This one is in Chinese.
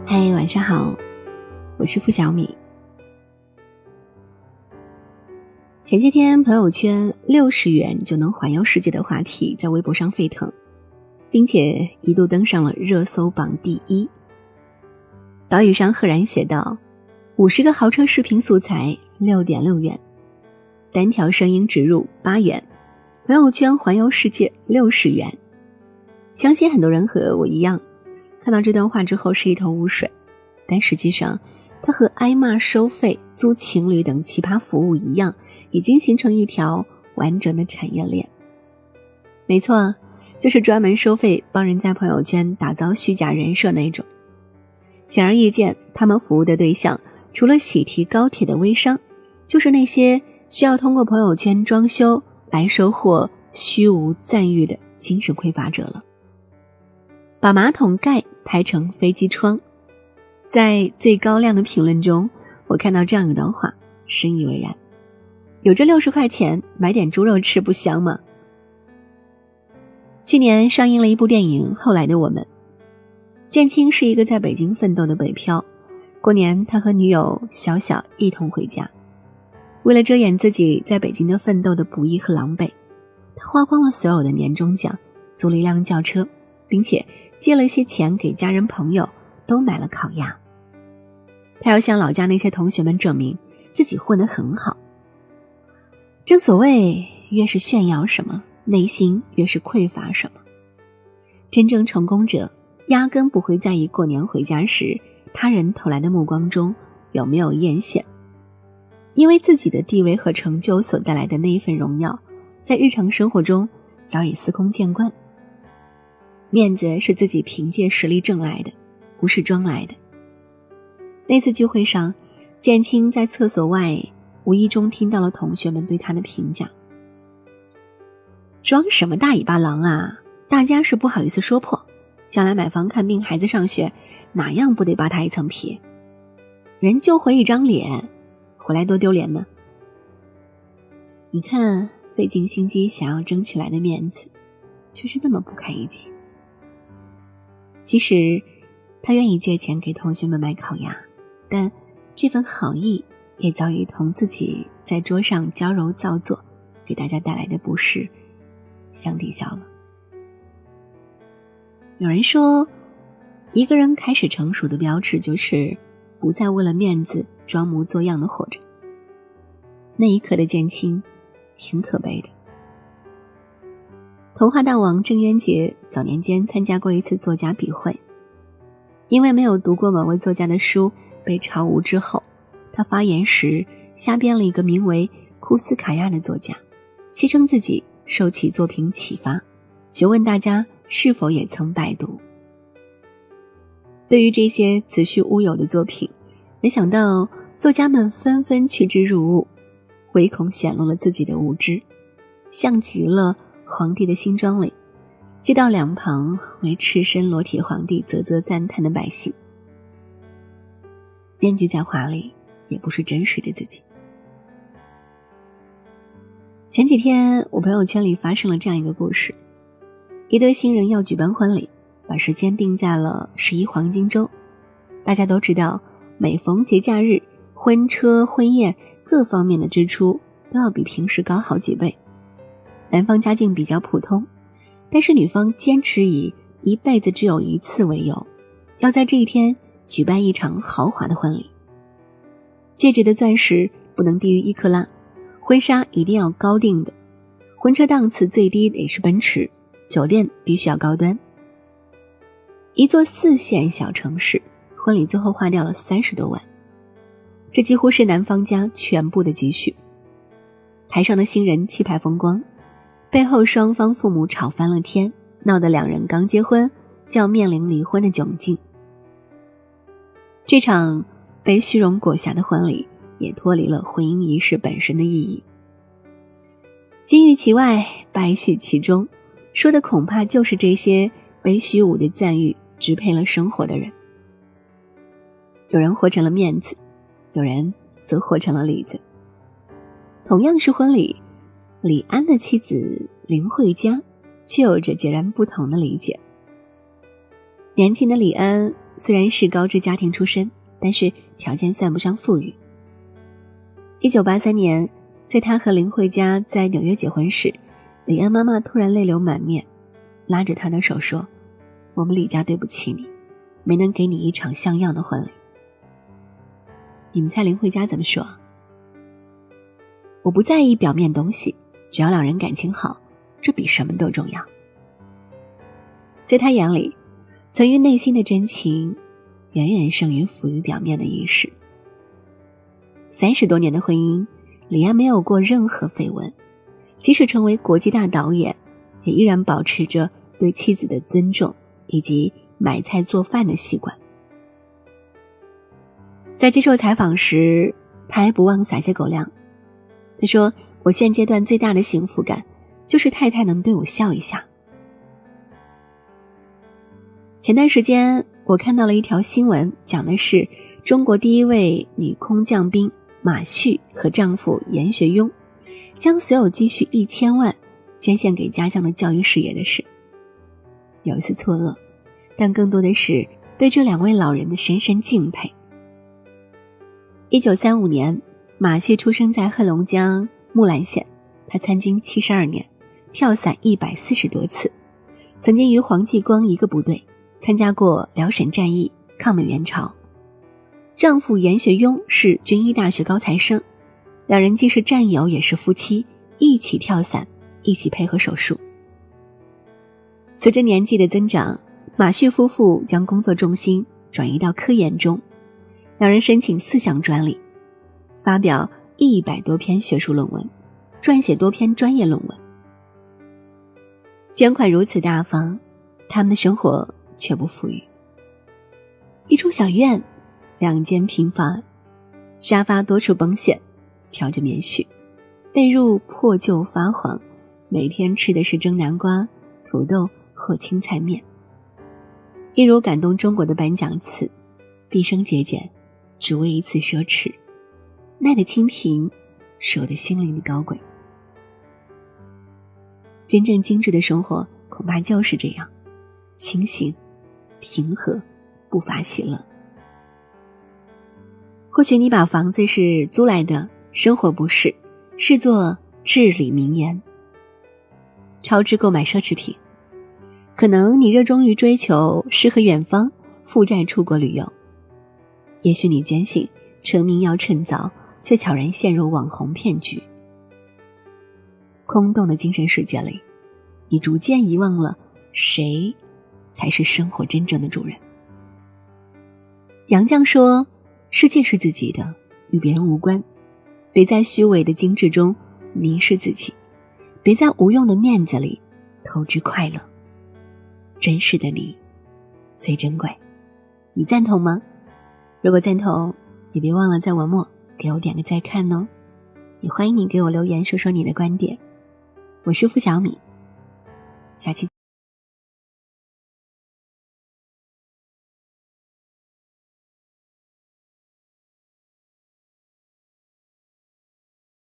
嗨，晚上好，我是付小米。前些天朋友圈60元就能环游世界的话题在微博上沸腾，并且一度登上了热搜榜第1。导语上赫然写道，50个豪车视频素材 6.6 元，单条声音植入8元，朋友圈环游世界60元。相信很多人和我一样，看到这段话之后是一头雾水，但实际上它和挨骂收费、租情侣等奇葩服务一样，已经形成一条完整的产业链。没错，就是专门收费帮人在朋友圈打造虚假人设那种。显而易见，他们服务的对象除了喜提高铁的微商，就是那些需要通过朋友圈装修来收获虚无赞誉的精神匮乏者了。把马桶盖拍成飞机窗。在最高亮的评论中，我看到这样一段话，深以为然。有这60块钱买点猪肉吃不香吗？去年上映了一部电影《后来的我们》。建青是一个在北京奋斗的北漂，过年他和女友小小一同回家。为了遮掩自己在北京的奋斗的不易和狼狈，他花光了所有的年终奖，租了一辆轿车，并且借了一些钱给家人朋友，都买了烤鸭。他要向老家那些同学们证明自己混得很好。正所谓，越是炫耀什么，内心越是匮乏什么。真正成功者压根不会在意过年回家时他人投来的目光中有没有艳羡，因为自己的地位和成就所带来的那一份荣耀，在日常生活中早已司空见惯。面子是自己凭借实力挣来的，不是装来的。那次聚会上，建青在厕所外无意中听到了同学们对他的评价：装什么大尾巴狼啊，大家是不好意思说破，将来买房看病孩子上学，哪样不得扒他一层皮？人就会一张脸，回来多丢脸呢。你看，费尽心机想要争取来的面子，却是那么不堪一击。其实他愿意借钱给同学们买烤鸭，但这份好意也早已同自己在桌上娇柔造作给大家带来的不适相抵消了。有人说，一个人开始成熟的标志就是不再为了面子装模作样的活着。那一刻的建青挺可悲的。童话大王郑渊洁早年间参加过一次作家笔会，因为没有读过某位作家的书被嘲污之后，他发言时瞎编了一个名为库斯卡亚的作家，戏称自己受其作品启发，询问大家是否也曾拜读。对于这些子虚乌有的作品，没想到作家们纷纷趋之若鹜，唯恐显露了自己的无知，像极了皇帝的新装里街道两旁为赤身裸体皇帝啧啧赞叹的百姓。面具再华丽，也不是真实的自己。前几天我朋友圈里发生了这样一个故事，一对新人要举办婚礼，把时间定在了11黄金周。大家都知道，每逢节假日，婚车婚宴各方面的支出都要比平时高好几倍。男方家境比较普通，但是女方坚持以一辈子只有一次为由，要在这一天举办一场豪华的婚礼。戒指的钻石不能低于1克拉，婚纱一定要高定的，婚车档次最低得是奔驰，酒店必须要高端。一座4线小城市，婚礼最后花掉了30多万，这几乎是男方家全部的积蓄。台上的新人气派风光，背后双方父母吵翻了天，闹得2人刚结婚就要面临离婚的窘境。这场被虚荣裹挟的婚礼也脱离了婚姻仪式本身的意义。金玉其外，败絮其中，说的恐怕就是这些被虚无的赞誉支配了生活的人。有人活成了面子，有人则活成了里子。同样是婚礼，李安的妻子林慧嘉却有着截然不同的理解。年轻的李安虽然是高知家庭出身，但是条件算不上富裕。1983年，在他和林慧嘉在纽约结婚时，李安妈妈突然泪流满面，拉着他的手说：“我们李家对不起你，没能给你一场像样的婚礼。”你们猜林慧嘉怎么说？我不在意表面东西，只要两人感情好，这比什么都重要。在他眼里，存于内心的真情远远胜于浮于表面的仪式。30多年的婚姻，李安没有过任何绯闻，即使成为国际大导演，也依然保持着对妻子的尊重以及买菜做饭的习惯。在接受采访时，他还不忘撒些狗粮。他说：“我现阶段最大的幸福感，就是太太能对我笑一下。”前段时间我看到了一条新闻，讲的是中国第一位女空降兵马旭和丈夫严学庸将所有积蓄1000万捐献给家乡的教育事业的事。有一丝错愕，但更多的是对这2位老人的深深敬佩。1935年，马旭出生在黑龙江木兰县，他参军72年，跳伞140多次，曾经与黄继光一个部队，参加过辽沈战役、抗美援朝。丈夫严学庸是军医大学高材生，两人既是战友也是夫妻，一起跳伞，一起配合手术。随着年纪的增长，马旭夫妇将工作重心转移到科研中，两人申请4项专利，发表100多篇学术论文，撰写多篇专业论文。捐款如此大方，他们的生活却不富裕。一处小院，2间平房，沙发多处崩陷，飘着棉絮，被褥破旧发黄，每天吃的是蒸南瓜、土豆或青菜面。一如感动中国的颁奖词：毕生节俭，只为一次奢侈，耐得清贫，守得心灵的高贵。真正精致的生活恐怕就是这样，清醒、平和，不乏喜乐。或许你把房子是租来的，生活不是，视作至理名言。超支购买奢侈品，可能你热衷于追求诗和远方，负债出国旅游。也许你坚信成名要趁早，却悄然陷入网红骗局。空洞的精神世界里，你逐渐遗忘了谁才是生活真正的主人。杨绛说，世界是自己的，与别人无关。别在虚伪的精致中迷失自己，别在无用的面子里透支快乐。真实的你最珍贵，你赞同吗？如果赞同，也别忘了在文末给我点个再看哦。也欢迎你给我留言说说你的观点。我是付小米，下期